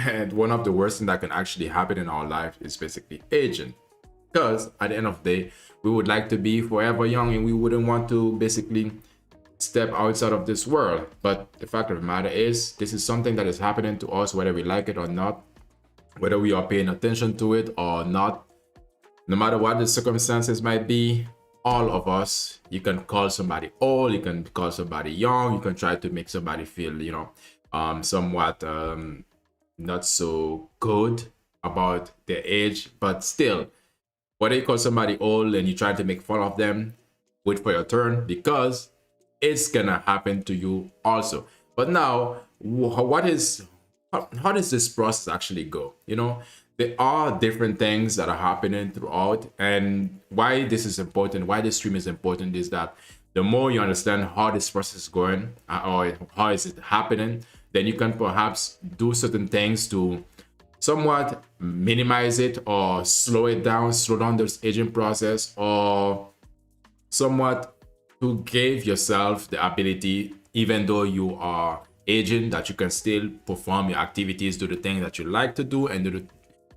And one of the worst things that can actually happen in our life is basically aging. Because at the end of the day, we would like to be forever young and we wouldn't want to basically step outside of this world. But the fact of the matter is, this is something that is happening to us, whether we like it or not, whether we are paying attention to it or not. No matter what the circumstances might be, all of us, you can call somebody old, you can call somebody young, you can try to make somebody feel, somewhat not so good about their age, but still, whether you call somebody old and you try to make fun of them, wait for your turn, because it's gonna happen to you also. But now, how does this process actually go? There are different things that are happening throughout, and why this is important, why this stream is important, is that the more you understand how this process is going, or how is it happening, then you can perhaps do certain things to somewhat minimize it or slow down this aging process, or somewhat to give yourself the ability, even though you are aging, that you can still perform your activities, do the things that you like to do, and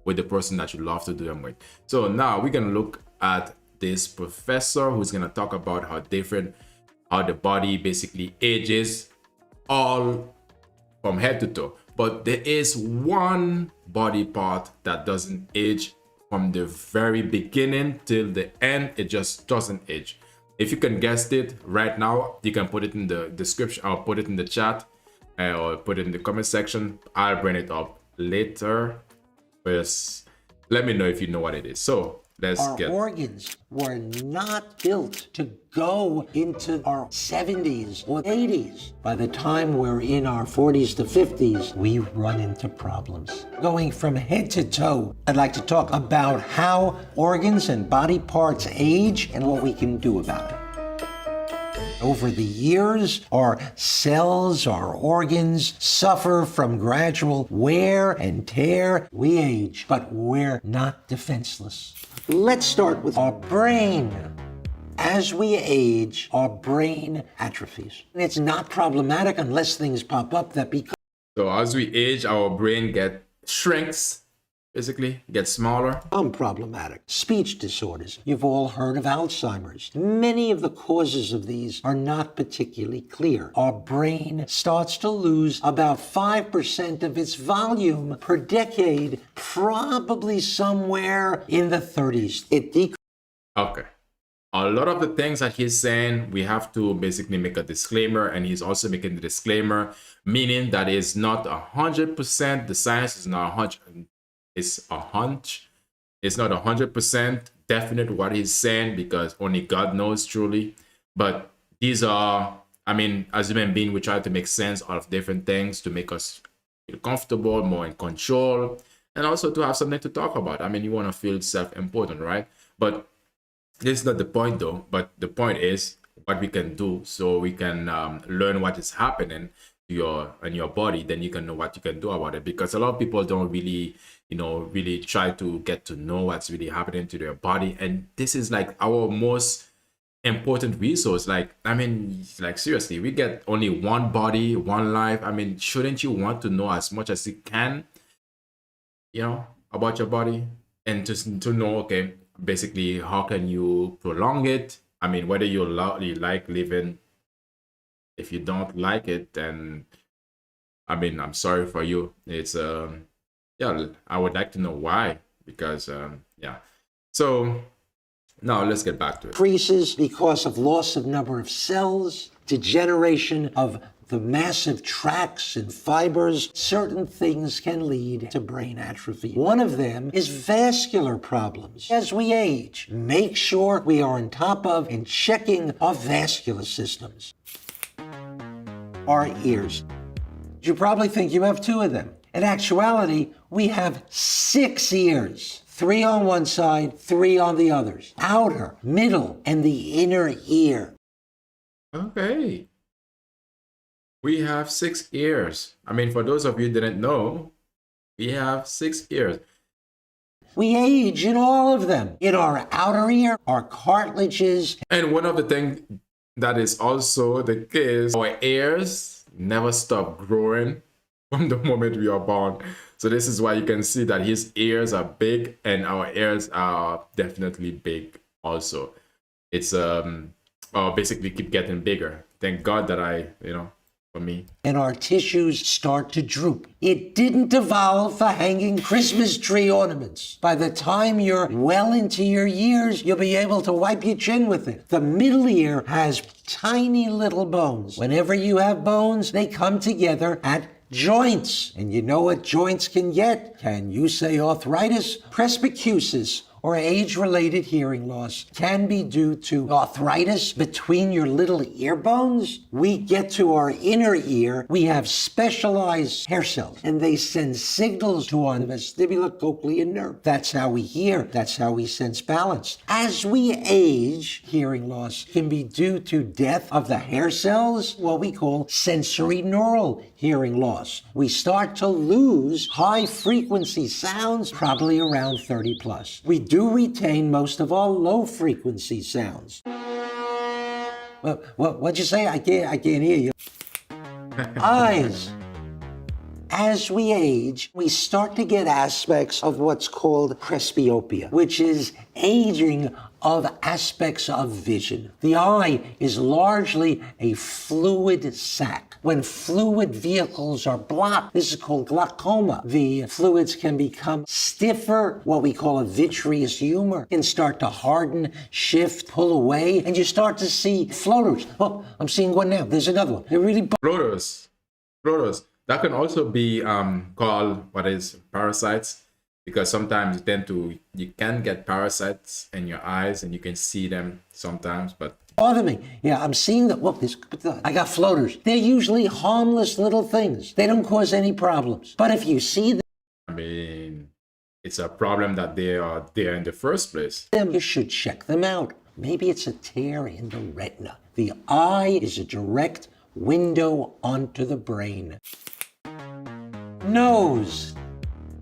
with the person that you love to do them with. So now we're gonna look at this professor who's gonna talk about how the body basically ages, all from head to toe. But there is one body part that doesn't age from the very beginning till the end. It just doesn't age. If you can guess it right now, you can put it in the description or put it in the chat, or put it in the comment section. I'll bring it up later. But let me know if you know what it is. So Our organs were not built to go into our 70s or 80s. By the time we're in our 40s to 50s, we run into problems. Going from head to toe, I'd like to talk about how organs and body parts age and what we can do about it. Over the years, our cells, our organs suffer from gradual wear and tear. We age, but we're not defenseless. Let's start with our brain. As we age, our brain atrophies. And it's not problematic unless things pop up that become. So as we age, our brain shrinks, basically, gets smaller. Problematic. Speech disorders. You've all heard of Alzheimer's. Many of the causes of these are not particularly clear. Our brain starts to lose about 5% of its volume per decade, probably somewhere in the 30s. It decreases. Okay. A lot of the things that he's saying, we have to basically make a disclaimer, and he's also making the disclaimer, meaning that it's not 100%, the science is not 100%. It's a hunch. It's not 100% definite what he's saying, because only God knows truly. But these are, as human beings, we try to make sense out of different things to make us feel comfortable, more in control, and also to have something to talk about. You want to feel self-important, right? But this is not the point though. But the point is what we can do, so we can learn what is happening in your body. Then you can know what you can do about it, because a lot of people don't really try to get to know what's really happening to their body. And this is like our most important resource. Seriously, we get only one body, one life. Shouldn't you want to know as much as you can, about your body, and just to know, okay, basically, how can you prolong it? Whether you like living. If you don't like it, then I'm sorry for you. It's yeah, I would like to know why, because yeah. So now let's get back to it. Increases because of loss of number of cells, degeneration of the massive tracts and fibers. Certain things can lead to brain atrophy. One of them is vascular problems. As we age, make sure we are on top of and checking our vascular systems. Our ears. You probably think you have 2 of them. In actuality, we have 6 ears. 3 on one side, 3 on the others. Outer, middle, and the inner ear. Okay. We have 6 ears. For those of you who didn't know, we have 6 ears. We age in all of them. In our outer ear, our cartilages. And one of the things that is also the case, our ears never stop growing. from the moment we are born. So this is why you can see that his ears are big and our ears are definitely big also. It's basically keep getting bigger. Thank God that for me. And our tissues start to droop. It didn't evolve for hanging Christmas tree ornaments. By the time you're well into your years, you'll be able to wipe your chin with it. The middle ear has tiny little bones. Whenever you have bones, they come together at joints. And you know what joints can get? Can you say arthritis? Presbycusis, or age-related hearing loss, can be due to arthritis between your little ear bones. We get to our inner ear, we have specialized hair cells, and they send signals to our vestibulocochlear nerve. That's how we hear, that's how we sense balance. As we age, hearing loss can be due to death of the hair cells, what we call sensory neural hearing loss. We start to lose high-frequency sounds probably around 30 plus. We do retain most of our low-frequency sounds. What'd you say? I can't hear you. Eyes. As we age, we start to get aspects of what's called presbyopia, which is aging of aspects of vision. The eye is largely a fluid sac. When fluid vehicles are blocked, this is called glaucoma. The fluids can become stiffer, what we call a vitreous humor, can start to harden, shift, pull away, and you start to see floaters. Oh, I'm seeing one now. There's another one. They're really Floaters. That can also be called parasites, because sometimes you can get parasites in your eyes and you can see them sometimes, but bother me. Yeah, I'm seeing that. Look, I got floaters. They're usually harmless little things. They don't cause any problems. But if you see them, I mean, it's a problem that they are there in the first place. you should check them out. Maybe it's a tear in the retina. The eye is a direct window onto the brain. Nose.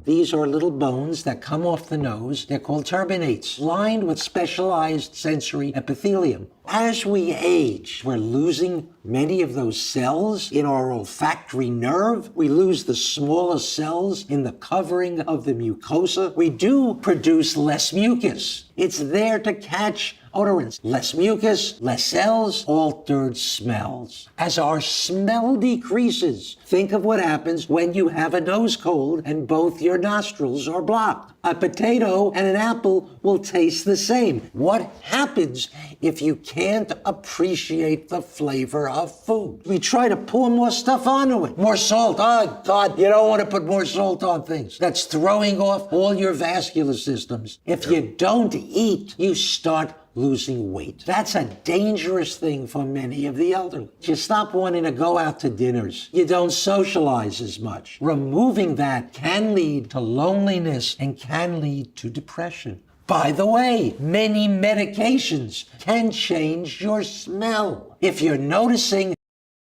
These are little bones that come off the nose. They're called turbinates, lined with specialized sensory epithelium. As we age, we're losing many of those cells in our olfactory nerve. We lose the smaller cells in the covering of the mucosa. We do produce less mucus. It's there to catch odorants. Less mucus, less cells, altered smells. As our smell decreases, think of what happens when you have a nose cold and both your nostrils are blocked. A potato and an apple will taste the same. What happens if you can't appreciate the flavor of food? We try to pour more stuff onto it. More salt. Oh, God, you don't want to put more salt on things. That's throwing off all your vascular systems. If you don't eat, you start losing weight. That's a dangerous thing for many of the elderly. You stop wanting to go out to dinners. You don't socialize as much. Removing that can lead to loneliness and can lead to depression. By the way, many medications can change your smell. If you're noticing,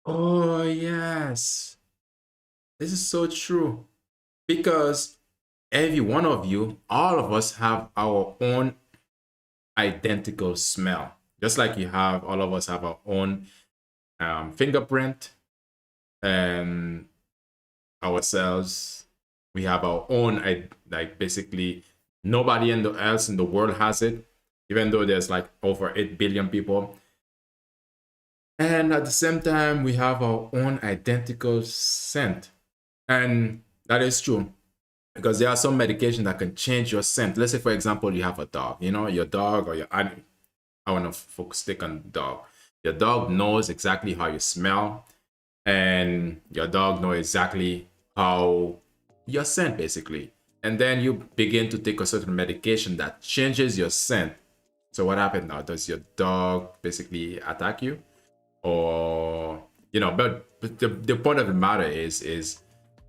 oh yes, this is so true, because every one of you, all of us have our own identical smell. Just like all of us have our own fingerprint, and ourselves, we have our own, basically nobody else in the world has it, even though there's like over 8 billion people. And at the same time, we have our own identical scent. And that is true, because there are some medication that can change your scent. Let's say, for example, you have a dog, your dog or your animal. I want to stick on dog. Your dog knows exactly how you smell, and your dog knows exactly how your scent, basically. And then you begin to take a certain medication that changes your scent. So what happened now? Does your dog basically attack you? Or, but the point of the matter is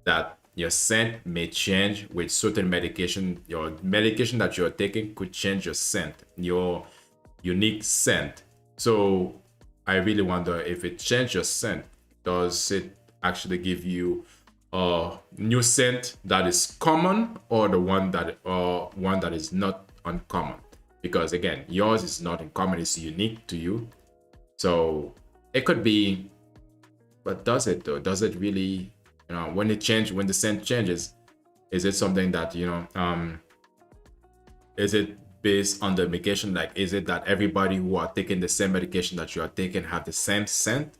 that your scent may change with certain medication. Your medication that you're taking could change your scent, your unique scent. So I really wonder, if it changes your scent, does it actually give you a new scent that is common, or the one that is not uncommon? Because again, yours is not uncommon, it's unique to you. So it could be, but does it though? Does it really You know, when the scent changes, is it something that, you know, is it based on the medication? Like, is it that everybody who are taking the same medication that you are taking have the same scent?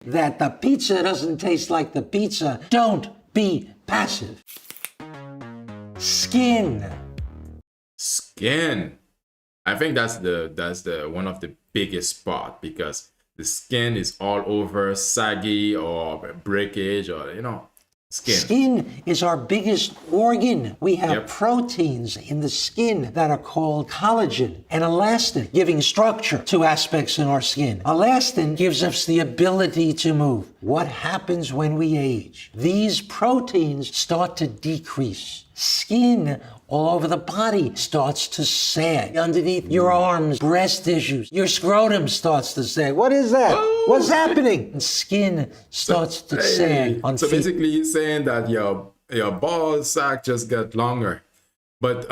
That the pizza doesn't taste like the pizza. Don't be passive. Skin. Skin. I think that's the one of the biggest part, because the skin is all over saggy or breakage, or, you know, skin. Skin is our biggest organ. We have Yep. proteins in the skin that are called collagen and elastin, giving structure to aspects in our skin. Elastin gives us the ability to move. What happens when we age? These proteins start to decrease. Skin all over the body starts to sag. Underneath your arms, breast tissues, your scrotum starts to sag. What is that? What's happening? And skin starts to sag on So feet. basically, you're saying that your ball sack just got longer. But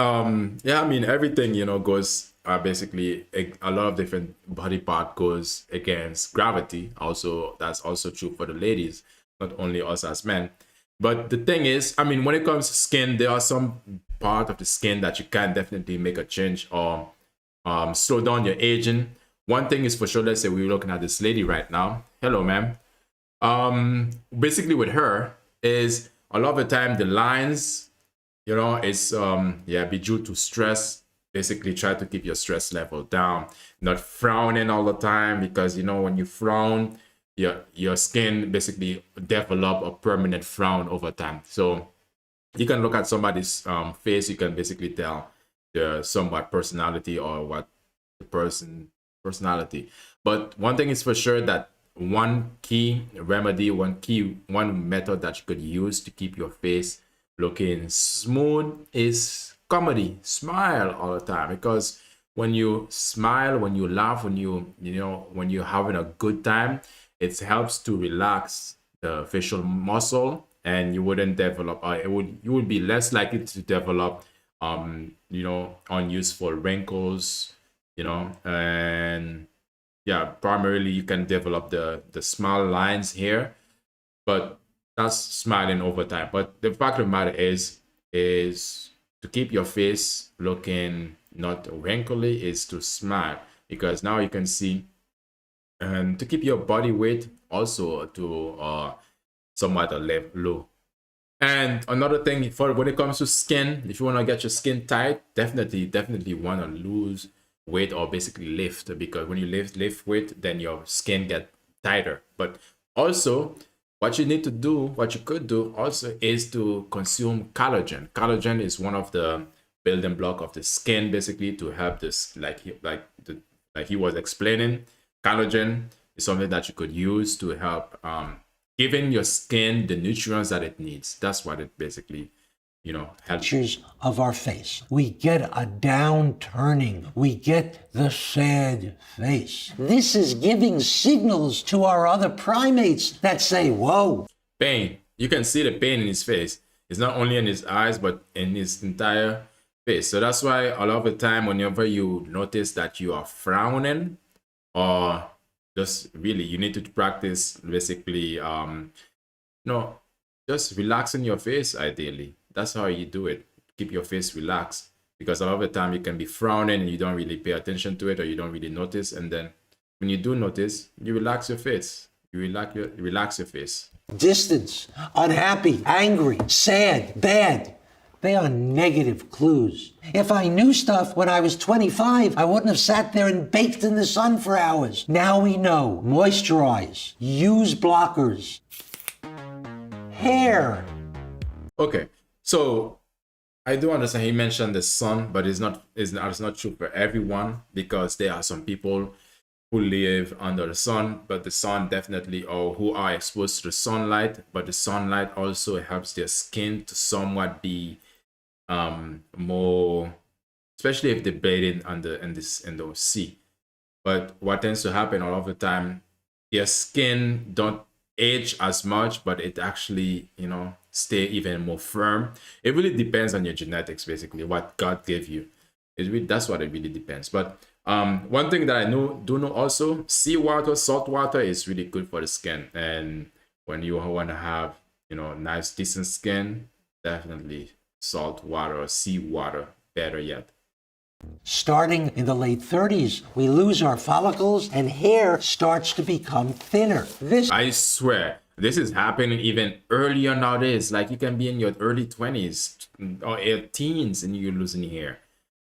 yeah, I mean, everything, you know, goes basically a lot of different body part goes against gravity. Also, that's also true for the ladies, not only us as men. But the thing is, I mean, when it comes to skin, there are some part of the skin that you can definitely make a change or slow down your aging. One thing is for sure. Let's say we're looking at this lady right now. Hello, ma'am. Basically with her is a lot of the time the lines, you know, it's yeah, be due to stress. Basically try to keep your stress level down, not frowning all the time, because, you know, when you frown, your skin basically develop a permanent frown over time. So you can look at somebody's face, you can basically tell their somewhat personality or what the personality. But one thing is for sure, that one key remedy, one method that you could use to keep your face looking smooth is comedy. Smile all the time, because when you smile, when you laugh, when when you're having a good time, it helps to relax the facial muscle, and you wouldn't develop you would be less likely to develop unuseful wrinkles, and yeah, primarily you can develop the smile lines here, but that's smiling over time. But the fact of the matter is to keep your face looking not wrinkly is to smile, because now you can see, and to keep your body weight also to somewhat low. And another thing, for when it comes to skin, if you want to get your skin tight, definitely want to lose weight or basically lift, because when you lift weight, then your skin get tighter. But also, what you could do also is to consume collagen. Collagen is one of the building block of the skin, basically to help this, like he was explaining. Collagen is something that you could use to help giving your skin the nutrients that it needs. That's what it basically, helps. Features of our face. We get a downturning. We get the sad face. This is giving signals to our other primates that say, whoa. Pain. You can see the pain in his face. It's not only in his eyes, but in his entire face. So that's why a lot of the time, whenever you notice that you are frowning, or just really, you need to practice basically, just relaxing your face ideally. That's how you do it. Keep your face relaxed, because a lot of the time you can be frowning and you don't really pay attention to it, or you don't really notice. And then when you do notice, you relax your face. You relax your face. Distance, unhappy, angry, sad, bad. They are negative clues. If I knew stuff when I was 25, I wouldn't have sat there and baked in the sun for hours. Now we know. Moisturize. Use blockers. Hair. Okay, so I do understand he mentioned the sun, but it's not true for everyone, because there are some people who live under the sun, but the sun definitely, or who are exposed to the sunlight, but the sunlight also helps their skin to somewhat be more, especially if they're bathing in the sea. But what tends to happen a lot of the time, their skin don't age as much, but it actually stay even more firm. It really depends on your genetics, basically what God gave you. That's what it really depends. But one thing that I do know also, seawater, salt water is really good for the skin. And when you want to have nice, decent skin, definitely salt water or sea water, better yet. Starting in the late 30s, we lose our follicles and hair starts to become thinner. This I swear, this is happening even earlier nowadays. Like you can be in your early 20s or teens and you're losing hair.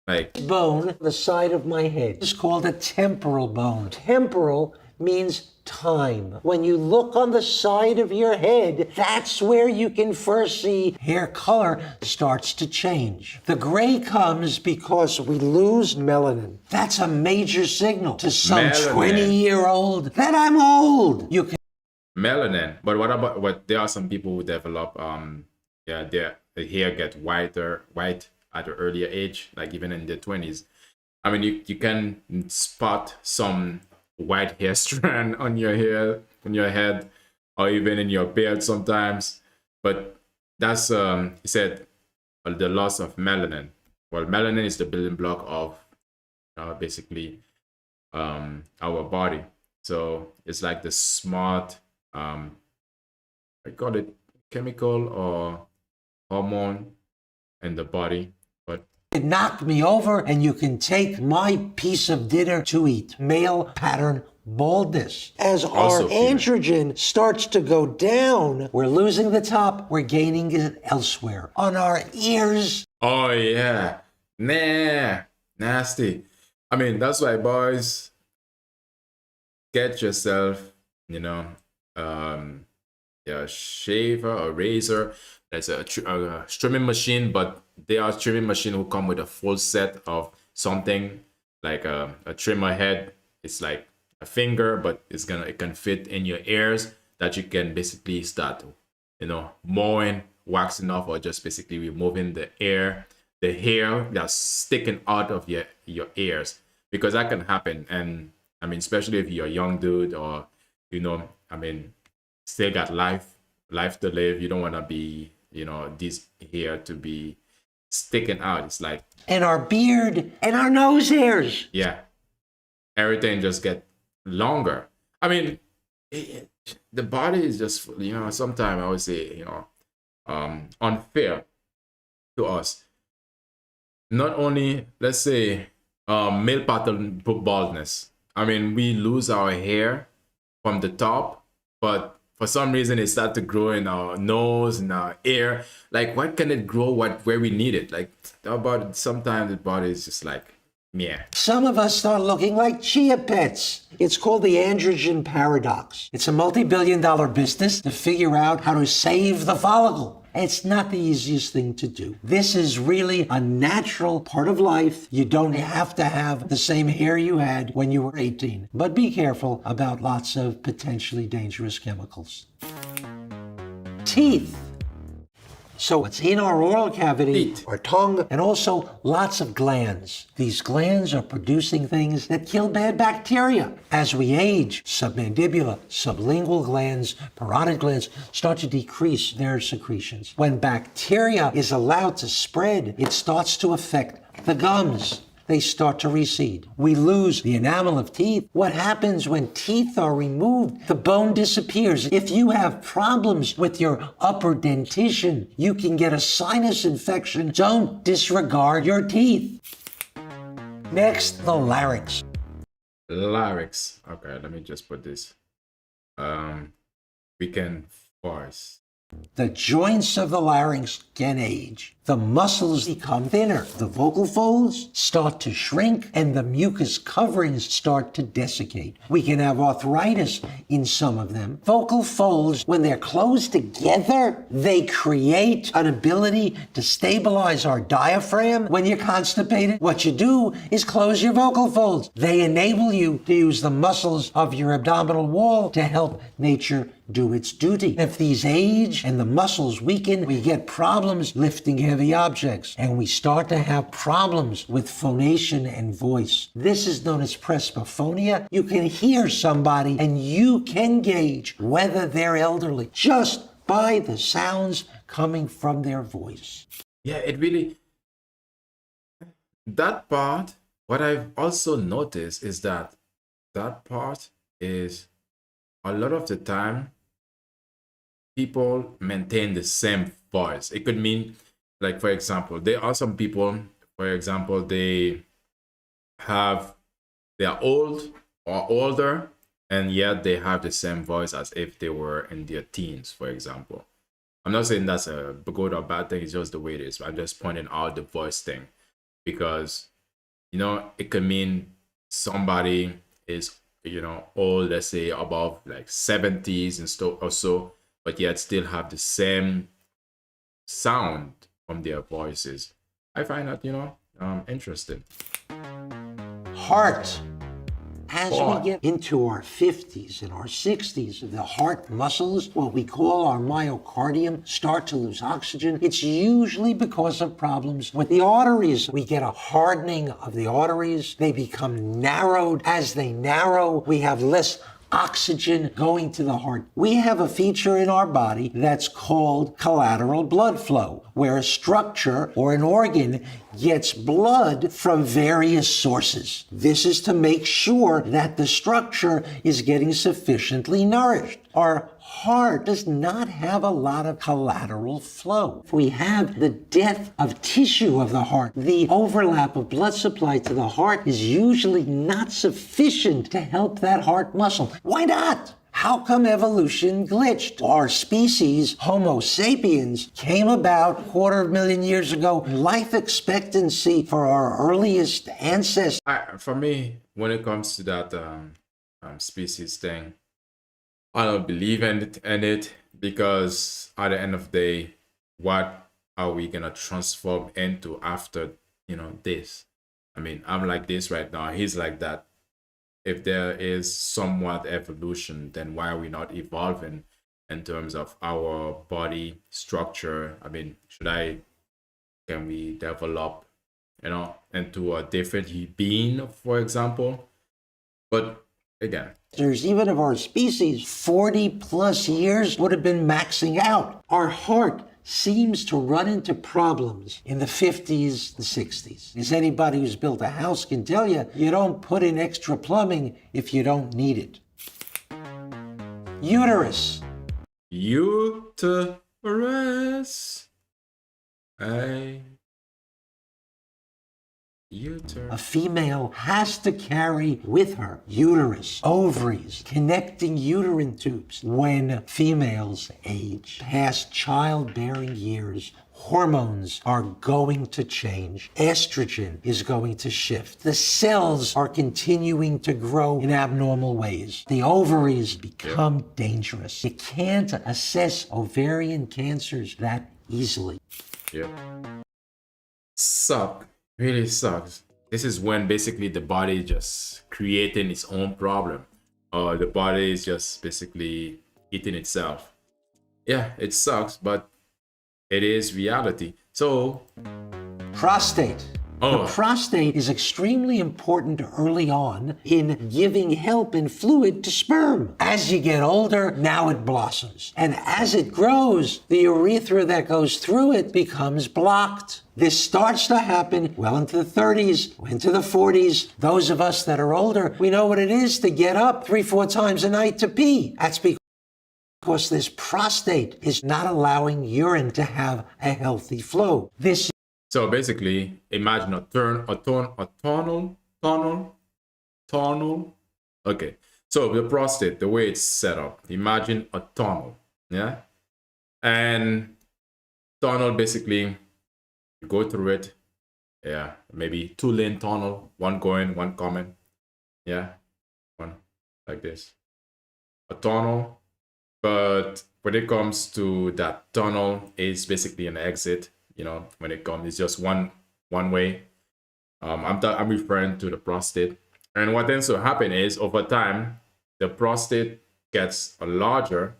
Like, bone, the side of my head, is called a temporal bone. Temporal means time. When you look on the side of your head, that's where you can first see hair color starts to change. The gray comes because we lose melanin. That's a major signal to some Melanin. 20-year-old that I'm old. You can melanin. But what about there are some people who develop their hair get white at an earlier age, like even in their 20s. I mean, you can spot some white hair strand on your head, or even in your beard sometimes. But that's he said the loss of melanin. Well, melanin is the building block of basically our body. So it's like the smart I call it chemical or hormone in the body. But knock me over and you can take my piece of dinner to eat. Male pattern baldness. As our Also female. androgen starts to go down, we're losing the top, we're gaining it elsewhere. On our ears, oh yeah, nasty. I mean, that's why, boys, get yourself, a shaver or razor. There's a trimming machine, but there are trimming machine who come with a full set of something like a trimmer head. It's like a finger, but it can fit in your ears that you can basically start, mowing, waxing off, or just basically removing the hair that's sticking out of your ears, because that can happen. And I mean, especially if you're a young dude or still got life to live, you don't want to be this hair to be sticking out. It's like, and our beard and our nose hairs. yeah, everything just get longer. I mean, the body is just, sometimes I would say, unfair to us. Not only, let's say, male pattern baldness. I mean, we lose our hair from the top, but for some reason it starts to grow in our nose and our ear. Like, why can it grow where we need it? Like, about sometimes the body is just like, yeah. Some of us start looking like chia pets. It's called the androgen paradox. It's a multi-billion-dollar business to figure out how to save the follicle. It's not the easiest thing to do. This is really a natural part of life. You don't have to have the same hair you had when you were 18. But be careful about lots of potentially dangerous chemicals. Teeth. So it's in our oral cavity, our tongue, and also lots of glands. These glands are producing things that kill bad bacteria. As we age, submandibular, sublingual glands, parotid glands start to decrease their secretions. When bacteria is allowed to spread, it starts to affect the gums. They start to recede. We lose the enamel of teeth. What happens when teeth are removed? The bone disappears. If you have problems with your upper dentition, you can get a sinus infection. Don't disregard your teeth. Next, the larynx. Larynx. Okay, let me just put this. We can force. The joints of the larynx can age. The muscles become thinner. The vocal folds start to shrink and the mucus coverings start to desiccate. We can have arthritis in some of them. Vocal folds, when they're closed together, they create an ability to stabilize our diaphragm. When you're constipated, what you do is close your vocal folds. They enable you to use the muscles of your abdominal wall to help nature do its duty. If these age and the muscles weaken, we get problems lifting heavy objects, and we start to have problems with phonation and voice. This is known as presbyphonia. You can hear somebody and you can gauge whether they're elderly just by the sounds coming from their voice. Yeah, it really, that part, what I've also noticed is that part is a lot of the time people maintain the same voice. It could mean, like, for example, there are some people, for example, they are old or older, and yet they have the same voice as if they were in their teens, for example. I'm not saying that's a good or bad thing, it's just the way it is. I'm just pointing out the voice thing because, it could mean somebody is, old, let's say above like 70s and stuff or so, but yet still have the same sound from their voices. I find that, interesting. Heart. As Heart. we get into our 50s and our 60s, the heart muscles, what we call our myocardium, start to lose oxygen. It's usually because of problems with the arteries. We get a hardening of the arteries. They become narrowed. As they narrow, we have less oxygen going to the heart. We have a feature in our body that's called collateral blood flow, where a structure or an organ gets blood from various sources. This is to make sure that the structure is getting sufficiently nourished. Our heart does not have a lot of collateral flow. We have the death of tissue of the heart. The overlap of blood supply to the heart is usually not sufficient to help that heart muscle. Why not? How come evolution glitched? Our species, Homo sapiens, came about 250,000 years ago. Life expectancy for our earliest ancestors. For me, when it comes to that species thing, I don't believe in it because at the end of the day, what are we gonna transform into after this? I mean, I'm like this right now. He's like that. If there is somewhat evolution, then why are we not evolving in terms of our body structure? I mean, can we develop, into a different being, for example? But again, even of our species, 40 plus years would have been maxing out. Our heart seems to run into problems in the 50s and 60s. As anybody who's built a house can tell you, you don't put in extra plumbing if you don't need it. Uterus. Uterus. A female has to carry with her uterus, ovaries, connecting uterine tubes. When females age past childbearing years, hormones are going to change. Estrogen is going to shift. The cells are continuing to grow in abnormal ways. The ovaries become dangerous. You can't assess ovarian cancers that easily. Yeah. Really sucks. This is when basically the body is just creating its own problem, or the body is just basically eating itself. Yeah, it sucks, but it is reality. So, prostate. The prostate is extremely important early on in giving help and fluid to sperm. As you get older, now it blossoms. And as it grows, the urethra that goes through it becomes blocked. This starts to happen well into the 30s, into the 40s. Those of us that are older, we know what it is to get up 3-4 times a night to pee. That's because this prostate is not allowing urine to have a healthy flow. So basically, imagine a tunnel. Okay, so the prostate, the way it's set up, imagine a tunnel, yeah? And tunnel, basically, you go through it, yeah, maybe 2-lane tunnel, one going, one coming, yeah, one like this. A tunnel, but when it comes to that tunnel, it's basically an exit. When it comes, it's just one way. I'm referring to the prostate. And what tends to happen is over time, the prostate gets larger.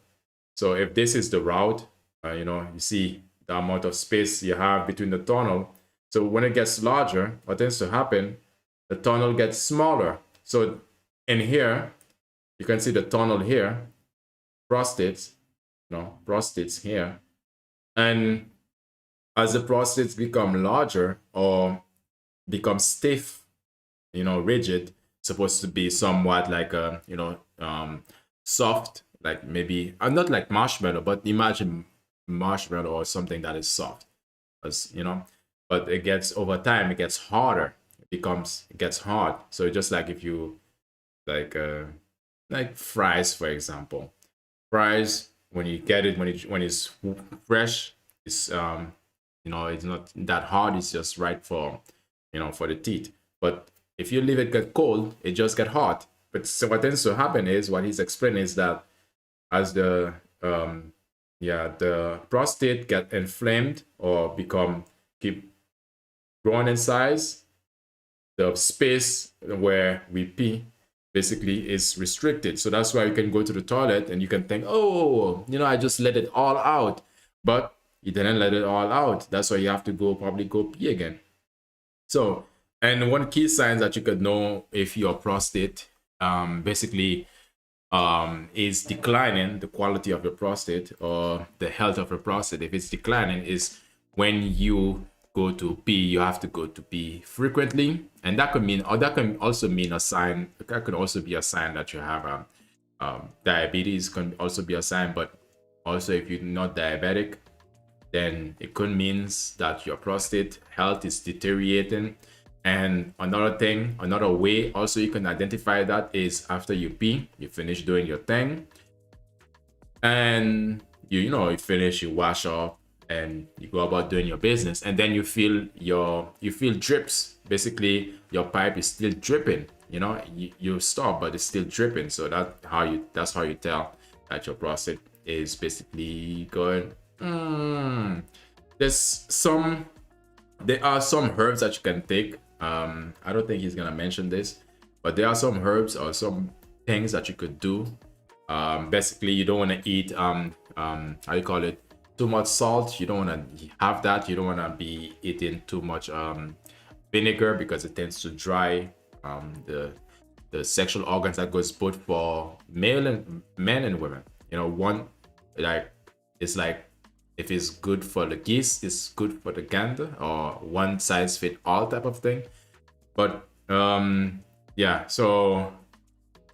So if this is the route, you see the amount of space you have between the tunnel. So when it gets larger, what tends to happen, the tunnel gets smaller. So in here, you can see the tunnel here, prostates here. And as the prostates become larger or become stiff, rigid, supposed to be somewhat like a, soft like maybe not like marshmallow, but imagine marshmallow or something that is soft, as you know. But it gets over time, it gets harder. It gets hard. So just like if you like fries, for example, fries when you get it when it's fresh, it's it's not that hard. It's just right for for the teeth. But if you leave it get cold, it just get hot. But so what tends to happen is what he's explaining is that as the the prostate get inflamed or become keep growing in size, the space where we pee basically is restricted. So that's why you can go to the toilet and you can think, oh, I just let it all out. But you didn't let it all out. That's why you have to probably go pee again. So, and one key sign that you could know if your prostate basically is declining, the quality of your prostate or the health of your prostate, if it's declining, is when you go to pee, you have to go to pee frequently. And that could mean, or that can also mean a sign, that could also be a sign that you have diabetes, can also be a sign. But also if you're not diabetic, then it could mean that your prostate health is deteriorating. And another way also you can identify that is after you pee, you finish doing your thing, and you finish, you wash off, and you go about doing your business, and then you feel drips. Basically, your pipe is still dripping. You stop, but it's still dripping. So that's how you tell that your prostate is basically going. There are some herbs that you can take. I don't think he's gonna mention this, but there are some herbs or some things that you could do. Basically, you don't want to eat how you call it, too much salt. You don't want to have that. You don't want to be eating too much vinegar, because it tends to dry the sexual organs. That goes both for men and women. One, like, it's like, if it's good for the geese, it's good for the gander, or one size fit all type of thing. But so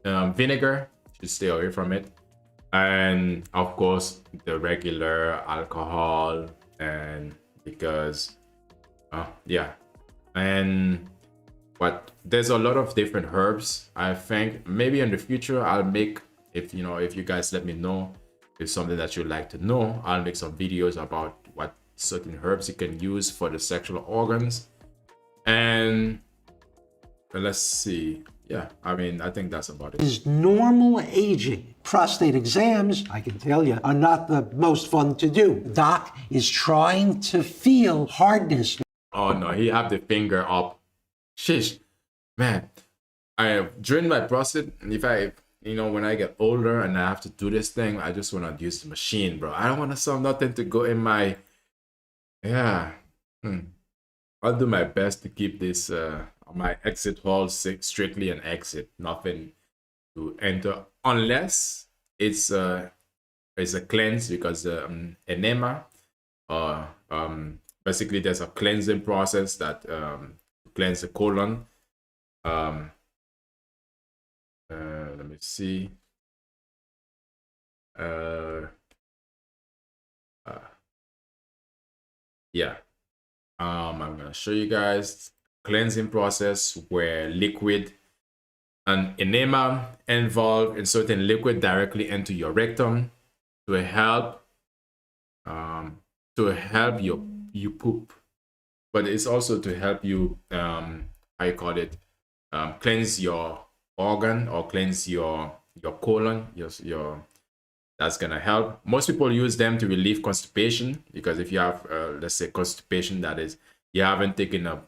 vinegar, should stay away from it. And of course, the regular alcohol, and because and but there's a lot of different herbs. I think maybe in the future I'll make, if you guys let me know if something that you'd like to know, I'll make some videos about what certain herbs you can use for the sexual organs. And let's see. Yeah, I think that's about it. Is normal aging. Prostate exams, I can tell you, are not the most fun to do. Doc is trying to feel hardness. Oh no, he have the finger up. Shish, man. During my prostate, if I when I get older and I have to do this thing, I just want to use the machine, bro. I don't want to sell nothing to go in my, I'll do my best to keep this, my exit hall strictly an exit, nothing to enter, unless it's a cleanse, because enema, basically there's a cleansing process that cleanse the colon. Let me see. I'm gonna show you guys cleansing process where liquid and enema involved inserting liquid directly into your rectum to help you poop, but it's also to help you cleanse your organ, or cleanse your colon, your that's gonna help. Most people use them to relieve constipation, because if you have let's say constipation, that is, you haven't taken a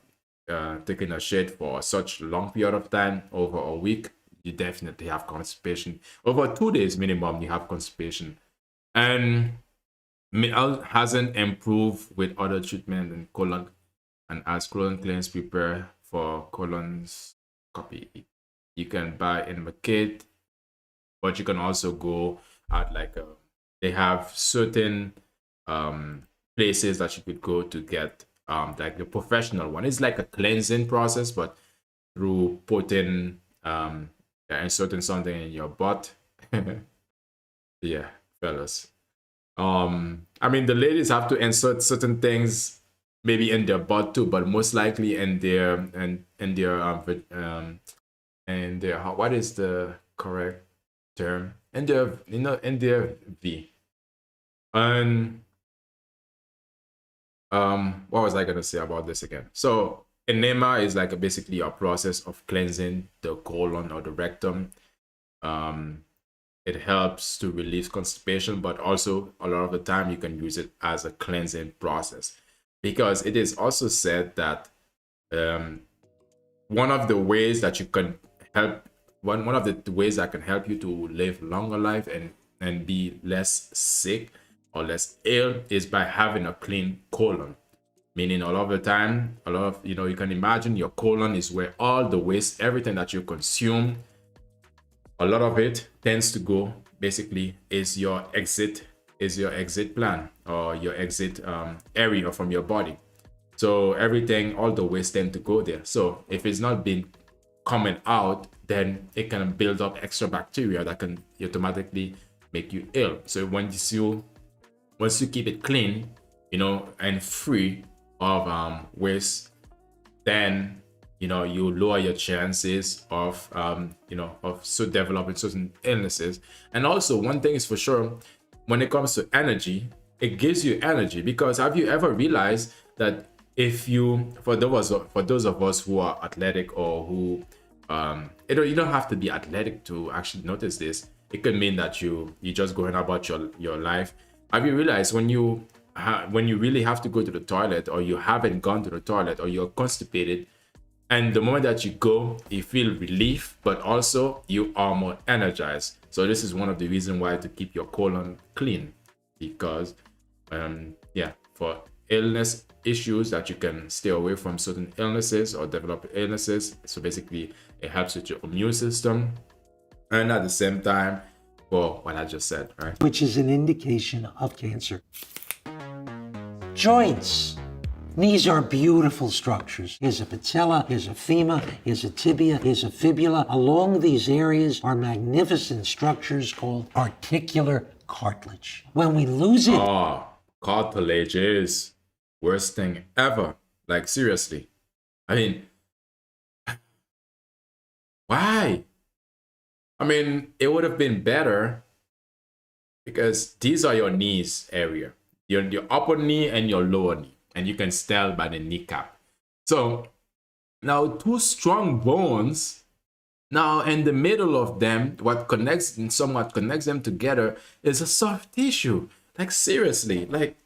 shit for such a long period of time, over a week, you definitely have constipation. Over 2 days minimum, you have constipation. And hasn't improved with other treatment in colon, and as colon cleanse prepare for colonoscopy. You can buy in a kit, but you can also go at they have certain places that you could go to get like the professional one. It's like a cleansing process, but through putting inserting something in your butt. Yeah, fellas. I mean, the ladies have to insert certain things maybe in their butt too, but most likely in their and their what is the correct term? In their in their V. And what was I gonna say about this again? So enema is like basically a process of cleansing the colon or the rectum. Um, it helps to relieve constipation, but also a lot of the time you can use it as a cleansing process, because it is also said that um, one of the ways that you can help one of the ways that can help you to live longer life and be less sick or less ill is by having a clean colon. Meaning a lot of the time, a lot of you can imagine your colon is where all the waste, everything that you consume, a lot of it tends to go, basically is your exit plan or your exit area from your body. So everything, all the waste tend to go there. So if it's not been coming out, then it can build up extra bacteria that can automatically make you ill. So once you keep it clean, and free of waste, then you lower your chances of developing certain illnesses. And also, one thing is for sure, when it comes to energy, it gives you energy. Because have you ever realized that if you, for those of us who are athletic or who you don't have to be athletic to actually notice this. It could mean that you just going about your life. Have you realized when you really have to go to the toilet, or you haven't gone to the toilet, or you're constipated, and the moment that you go, you feel relief, but also you are more energized. So this is one of the reasons why to keep your colon clean, because for illness issues that you can stay away from certain illnesses or develop illnesses. So basically it helps with your immune system, and at the same time for what I just said, right? Which is an indication of cancer. Joints. Knees are beautiful structures. Here's a patella, here's a femur, here's a tibia, here's a fibula. Along these areas are magnificent structures called articular cartilage. When we lose it... Cartilage is worst thing ever. Like, seriously. I mean, why? I mean, it would have been better, because these are your knees area. Your upper knee and your lower knee. And you can tell by the kneecap. So now two strong bones. Now in the middle of them, what connects them together is a soft tissue. Like, seriously, like,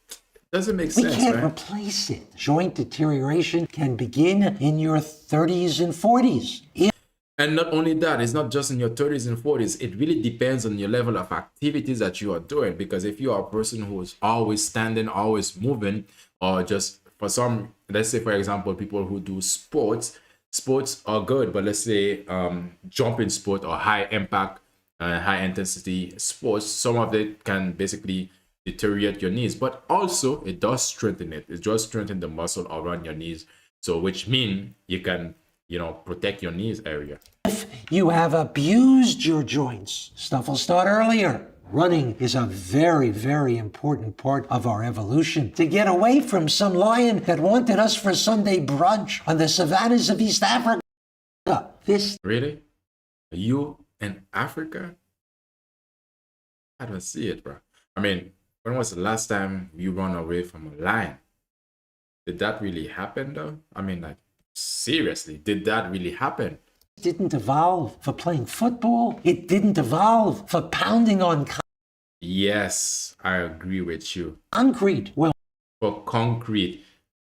doesn't make sense. We can't right? replace it. Joint deterioration can begin in your 30s and 40s. And not only that, it's not just in your 30s and 40s. It really depends on your level of activities that you are doing. Because if you are a person who is always standing, always moving, or just for some, let's say, for example, people who do sports are good. But let's say jumping sport or high impact, high intensity sports, some of it can basically deteriorate your knees. But also, it does strengthen it. It does strengthen the muscle around your knees. So which means you can protect your knees area. If you have abused your joints, stuff will start earlier. Running is a very, very important part of our evolution. To get away from some lion that wanted us for Sunday brunch on the savannas of East Africa. Really? Are you in Africa? I don't see it, bro. I mean, when was the last time you run away from a lion? Did that really happen, though? I mean, like, seriously, did that really happen? It didn't evolve for playing football. It didn't evolve for pounding on Yes, I agree with you. concrete. Well, For concrete,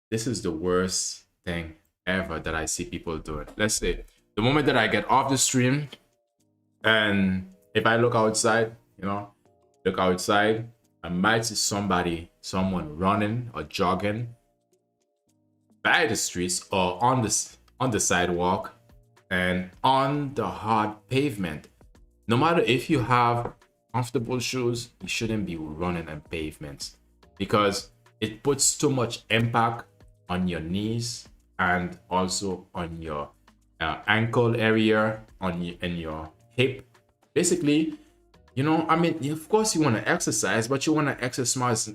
this is the worst thing ever that I see people doing. Let's say the moment that I get off the stream, and if I look outside, I might see someone running or jogging by the streets or on the sidewalk and on the hard pavement. No matter if you have comfortable shoes, you shouldn't be running on pavements, because it puts too much impact on your knees and also on your ankle area, and your hip. Basically, You know, I mean, of course you want to exercise, but you want to exercise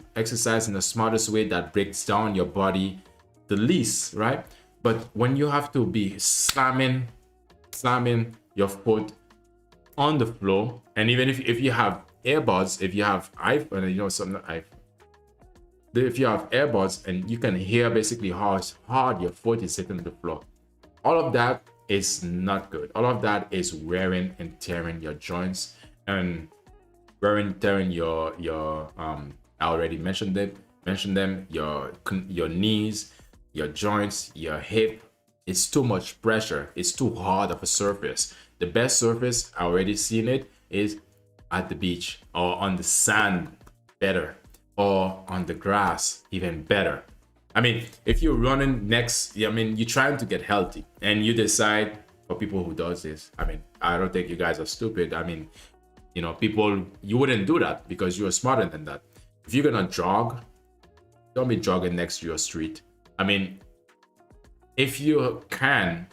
in the smartest way that breaks down your body the least, right? But when you have to be slamming your foot on the floor, and even if you have earbuds, if you have iPhone, you know, something if you have earbuds and you can hear basically how hard your foot is hitting the floor, all of that is not good. All of that is wearing and tearing your joints and wearing and tearing your I already mentioned them, your knees, your joints, your hip. It's too much pressure. It's too hard of a surface. The best surface, I already seen it, is at the beach or on the sand, better, or on the grass, even better. I mean, if you're running you're trying to get healthy and you decide, for people who does this, I mean, I don't think you guys are stupid. I mean, you know, people, you wouldn't do that because you're smarter than that. If you're gonna jog, don't be jogging next to your street. I mean, if you can,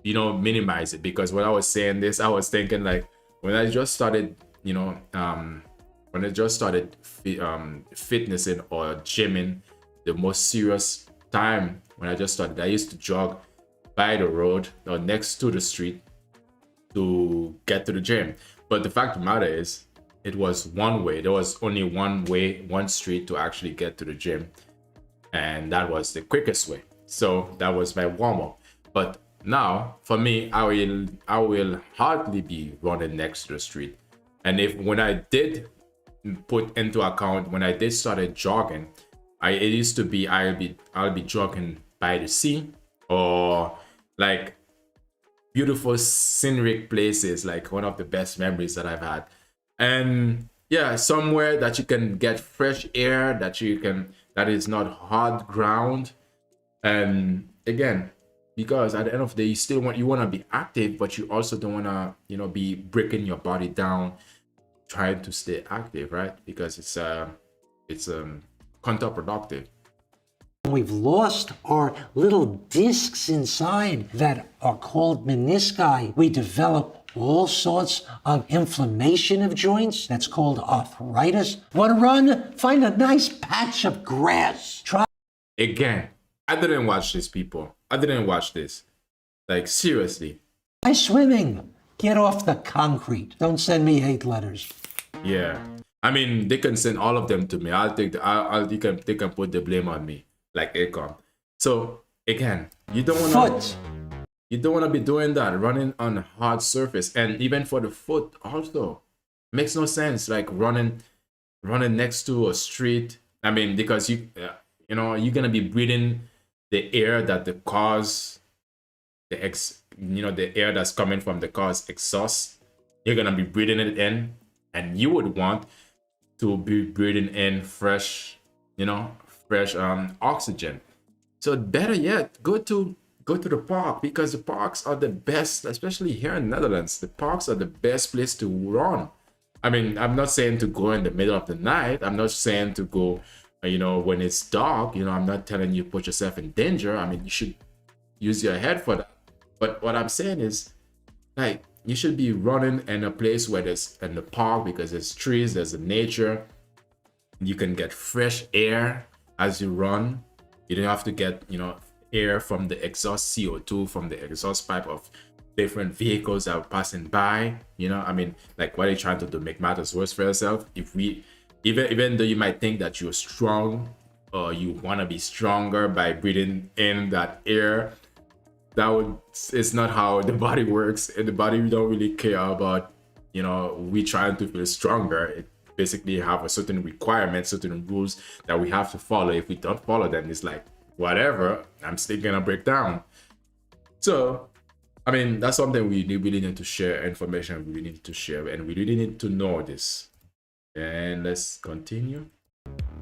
you know, minimize it, because when I was saying this, I was thinking like when I just started, you know, when I just started fitnessing or gymming, the most serious time when I just started, I used to jog by the road or next to the street to get to the gym. But the fact of the matter is, it was one way. There was only one way, one street to actually get to the gym, and that was the quickest way. So that was my warm-up. But now for me, I will hardly be running next to the street. And when I did put into account, when I did started jogging, it used to be I'll be jogging by the sea, or like beautiful scenic places, like one of the best memories that I've had. And yeah, somewhere that you can get fresh air, that is not hard ground. And again, because at the end of the day, you want to be active, but you also don't want to, you know, be breaking your body down trying to stay active, right? Because it's counterproductive. We've lost our little discs inside that are called menisci. We develop all sorts of inflammation of joints. That's called arthritis. Want to run? Find a nice patch of grass. Try. Again, I didn't watch this, people. I didn't watch this. Like, seriously. Try swimming. Get off the concrete. Don't send me hate letters. Yeah. I mean, they can send all of them to me. They can put the blame on me, like Akon. So again, you don't want to be doing that, running on a hard surface. And even for the foot also, makes no sense, like running next to a street. I mean, because you know, you're gonna be breathing the air that the car's the air that's coming from the car's exhaust. You're gonna be breathing it in, and you would want to be breathing in fresh oxygen. So better yet, go to the park, because the parks are the best, especially here in the Netherlands. The parks are the best place to run. I mean, I'm not saying to go in the middle of the night. I'm not saying to go, you know, when it's dark. You know, I'm not telling you put yourself in danger. I mean, you should use your head for that. But what I'm saying is, like, you should be running in a place where there's in the park, because there's trees, there's a nature. You can get fresh air as you run. You don't have to get, you know, air from the exhaust, CO2 from the exhaust pipe of different vehicles that are passing by. You know, I mean, like, what are you trying to do? Make matters worse for yourself? Even though you might think that you're strong, or you want to be stronger by breathing in that air, it's not how the body works. And the body don't really care about, you know, we trying to feel stronger. It basically have a certain requirement, certain rules that we have to follow. If we don't follow them, it's like, whatever, I'm still gonna break down. So I mean, that's something we really need to share, information we really need to share, and we really need to know this. And let's continue.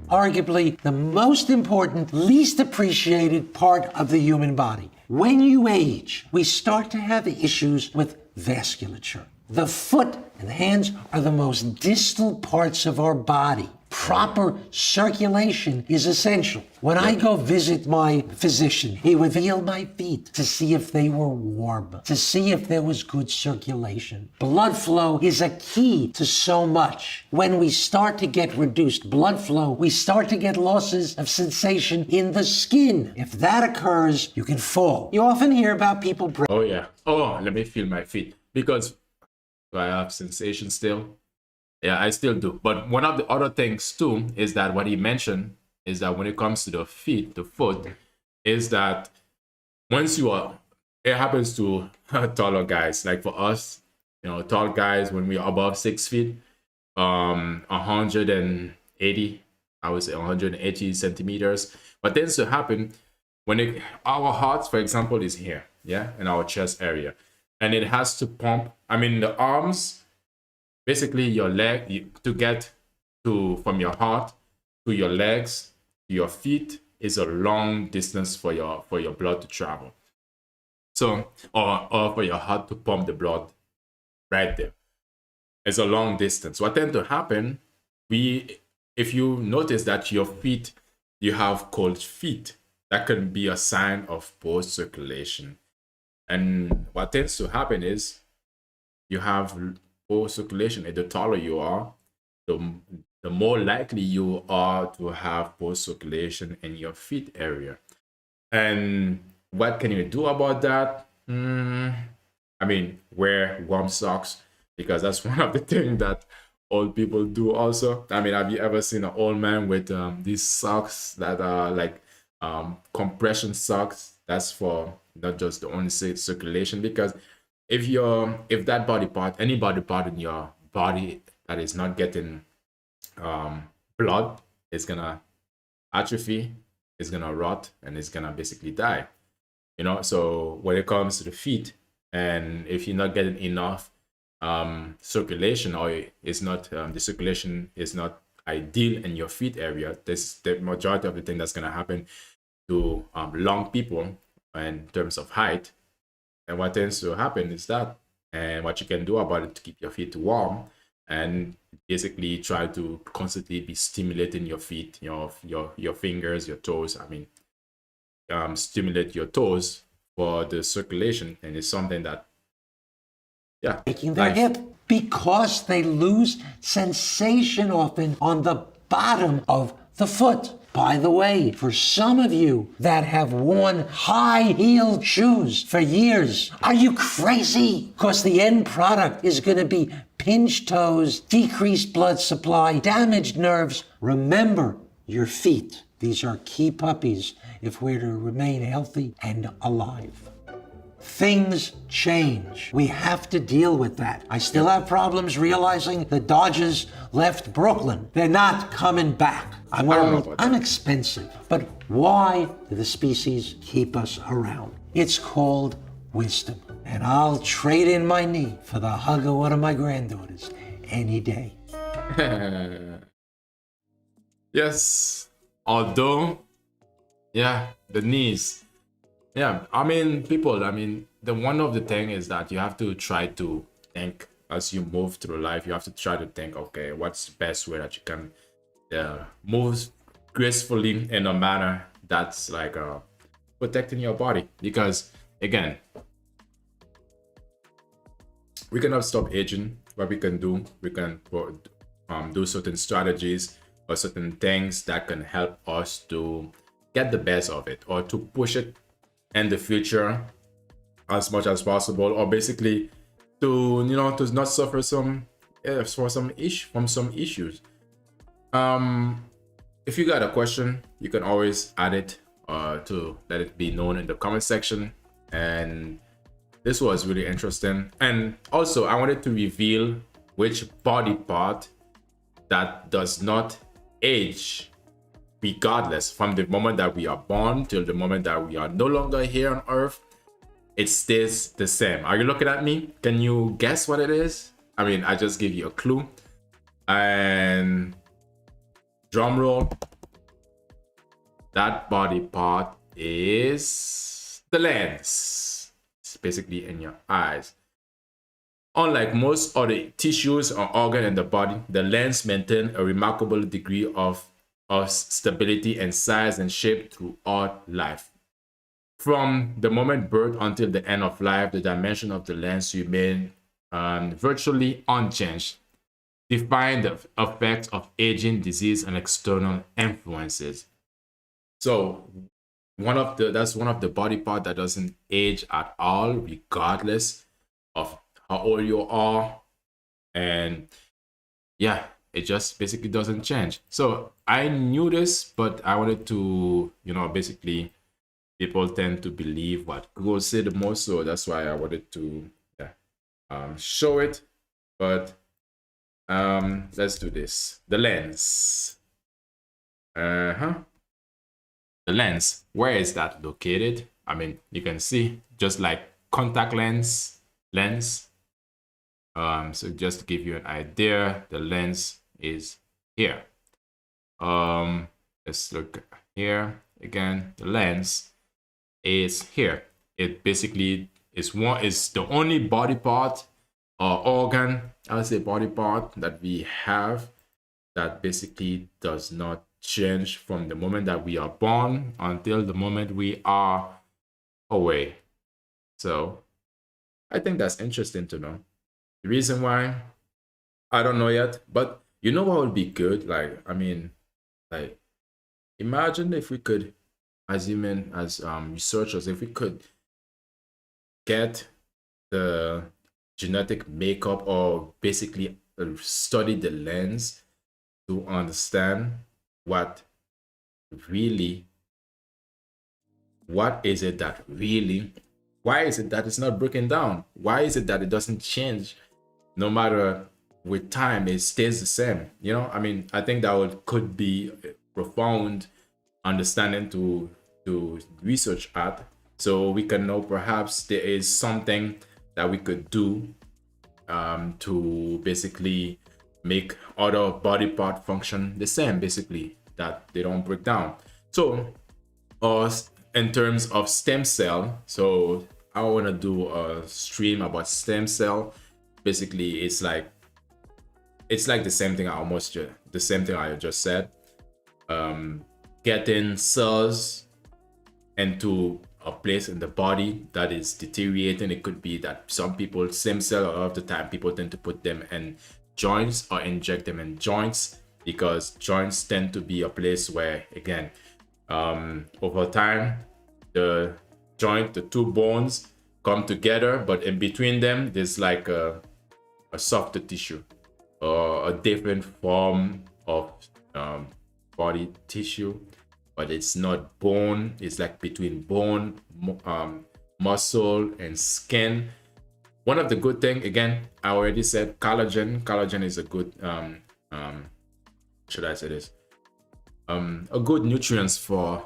Arguably the most important, least appreciated part of the human body. When you age, we start to have issues with vasculature. The foot and the hands are the most distal parts of our body. Proper circulation is essential. When I go visit my physician, he would feel my feet to see if they were warm, to see if there was good circulation. Blood flow is a key to so much. When we start to get reduced blood flow, we start to get losses of sensation in the skin. If that occurs, you can fall. You often hear about people Oh yeah. Oh, let me feel my feet because do I have sensation still? Yeah, I still do. But one of the other things too is that what he mentioned is that when it comes to the feet, the foot, is that once you are, it happens to taller guys. Like for us, tall guys, when we are above 6 feet, 180, I would say 180 centimeters. What tends to happen when our heart, for example, is here, yeah, in our chest area, and it has to pump. I mean, the arms. Basically, your leg to get to from your heart to your legs to your feet is a long distance for your blood to travel. So, or for your heart to pump the blood right there. It's a long distance. What tends to happen? If you notice that your feet, you have cold feet, that can be a sign of poor circulation. And what tends to happen is you have poor circulation, and the taller you are, the more likely you are to have poor circulation in your feet area. And what can you do about that? I mean, wear warm socks, because that's one of the things that old people do also. I mean, have you ever seen an old man with these socks that are like compression socks? That's for not just the only circulation, because if that body part, any body part in your body that is not getting blood, is gonna atrophy, it's gonna rot, and it's gonna basically die. So when it comes to the feet, and if you're not getting enough circulation, or it's not the circulation is not ideal in your feet area, this the majority of the thing that's gonna happen to long people in terms of height. And what tends to happen is that, and what you can do about it to keep your feet warm, and basically try to constantly be stimulating your feet, your fingers, your toes. I mean, stimulate your toes for the circulation, and it's something that, yeah, breaking their hip because they lose sensation often on the bottom of the foot. By the way, for some of you that have worn high-heeled shoes for years, are you crazy? Because the end product is going to be pinched toes, decreased blood supply, damaged nerves. Remember your feet. These are key puppies if we're to remain healthy and alive. Things change. We have to deal with that. I still have problems realizing the Dodgers left Brooklyn. They're not coming back. I'm expensive. But why do the species keep us around? It's called wisdom. And I'll trade in my knee for the hug of one of my granddaughters any day. Yes. Although, yeah, the knees. Yeah, I mean, the one of the thing is that you have to try to think as you move through life. You have to try to think, okay, what's the best way that you can move gracefully in a manner that's like protecting your body. Because again, we cannot stop aging. What we can do, we can do certain strategies or certain things that can help us to get the best of it, or to push it in the future as much as possible, or basically to to not suffer from some issues. If you got a question, you can always add it to let it be known in the comment section. And this was really interesting. And also, I wanted to reveal which body part that does not age, regardless, from the moment that we are born till the moment that we are no longer here on earth. It stays the same. Are you looking at me? Can you guess what it is? I mean, I just gave you a clue. And drum roll. That body part is the lens. It's basically in your eyes. Unlike most other tissues or organ in the body, the lens maintains a remarkable degree of stability and size and shape throughout life. From the moment birth until the end of life, the dimension of the lens remain virtually unchanged, defying the effects of aging, disease, and external influences. So that's one of the body part that doesn't age at all, regardless of how old you are. And yeah, it just basically doesn't change. So I knew this, but I wanted to, basically people tend to believe what Google said the most, so that's why I wanted to show it. But let's do this. The lens. The lens, where is that located? I mean, you can see just like contact lens. So just to give you an idea, the lens is here. Let's look here again. The lens is here. It basically is the only body part or organ, I would say body part, that we have that basically does not change from the moment that we are born until the moment we are away. So I think that's interesting to know. The reason why, I don't know yet, but you know what would be good? Imagine if we could, as researchers, if we could get the genetic makeup or basically study the lens to understand what is it that really, why is it that it's not broken down? Why is it that it doesn't change no matter with time, it stays the same? I think that could be a profound understanding to research at, so we can know perhaps there is something that we could do to basically make other body part function the same, basically, that they don't break down. So in terms of stem cell, so I want to do a stream about stem cell. Basically, it's like the same thing I just said. Getting cells into a place in the body that is deteriorating. It could be that some people, stem cell, a lot of the time people tend to put them in joints or inject them in joints, because joints tend to be a place where, again, over time, the two bones come together, but in between them, there's like a softer tissue or a different form of body tissue, but it's not bone. It's like between bone, muscle, and skin. One of the good thing, again, I already said collagen. Collagen is a good, should I say this? A good nutrients for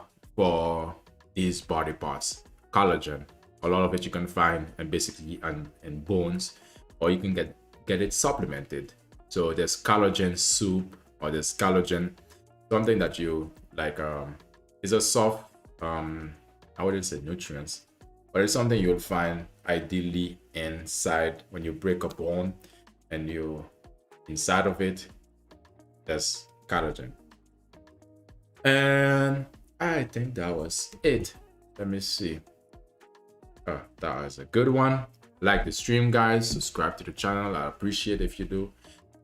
these body parts. Collagen, a lot of it you can find and basically in bones, or you can get it supplemented. So there's collagen soup, or there's collagen, something that you like. It's a soft, I wouldn't say nutrients, but it's something you'll find ideally inside when you break a bone, and inside of it, there's collagen. And I think that was it. Let me see. Oh, that was a good one. Like the stream, guys. Subscribe to the channel. I appreciate if you do.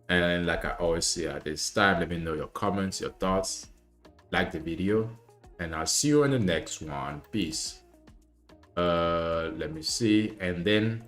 And like I always say at this time, let me know your comments, your thoughts. Like the video, and I'll see you in the next one. Peace. Let me see. And then